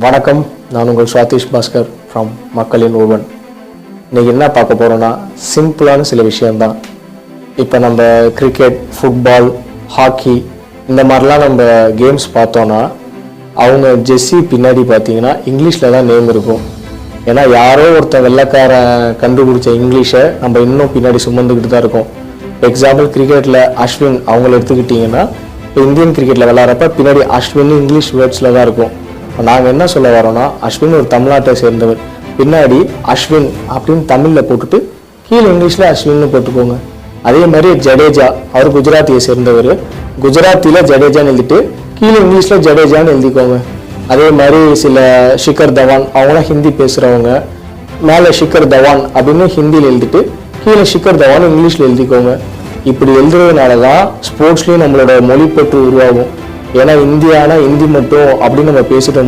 வணக்கம், நான் உங்கள் சுவாதிஷ் பாஸ்கர் ஃப்ரம் மக்களின் ஒருவன். இன்றைக்கி என்ன பார்க்க போகிறோன்னா, சிம்பிளான சில விஷயந்தான். இப்போ நம்ம கிரிக்கெட், ஃபுட்பால், ஹாக்கி இந்த மாதிரிலாம் நம்ம கேம்ஸ் பார்த்தோன்னா அவங்க ஜெர்சி பின்னாடி பார்த்தீங்கன்னா இங்கிலீஷில் தான் நேம் இருக்கும். ஏன்னா யாரோ ஒருத்தன் வெள்ளைக்காரன் கண்டுபிடிச்ச இங்கிலீஷை நம்ம இன்னும் பின்னாடி சுமந்துக்கிட்டு தான் இருக்கோம். எக்ஸாம்பிள் கிரிக்கெட்டில் அஸ்வின் அவங்கள எடுத்துக்கிட்டிங்கன்னா, இப்போ இந்தியன் கிரிக்கெட்டில் விளாட்றப்ப பின்னாடி அஸ்வின் இங்கிலீஷ் வேர்ட்ஸில் தான் இருக்கும். நாங்கள் என்ன சொல்ல வரோன்னா, அஸ்வின் ஒரு தமிழ்நாட்டை சேர்ந்தவர், பின்னாடி அஸ்வின் அப்படின்னு தமிழில் போட்டுட்டு கீழே இங்கிலீஷில் அஸ்வின்னு போட்டுக்கோங்க. அதே மாதிரி ஜடேஜா, அவர் குஜராத்தியை சேர்ந்தவர், குஜராத்தியில் ஜடேஜான்னு எழுதிட்டு கீழே இங்கிலீஷில் ஜடேஜான்னு எழுதிக்கோங்க. அதே மாதிரி சில ஷிகர் தவான், அவங்களாம் ஹிந்தி பேசுகிறவங்க, மேலே ஷிகர் தவான் அப்படின்னு ஹிந்தியில் எழுதிட்டு கீழே ஷிகர் தவான் இங்கிலீஷில் எழுதிக்கோங்க. இப்படி எழுதுறதுனால தான் ஸ்போர்ட்ஸ்லேயும் நம்மளோட மொழிப்பற்று உருவாகும். ஏன்னா இந்தியானா ஹிந்தி மட்டும் அப்படின்னு நம்ம பேசிட்டு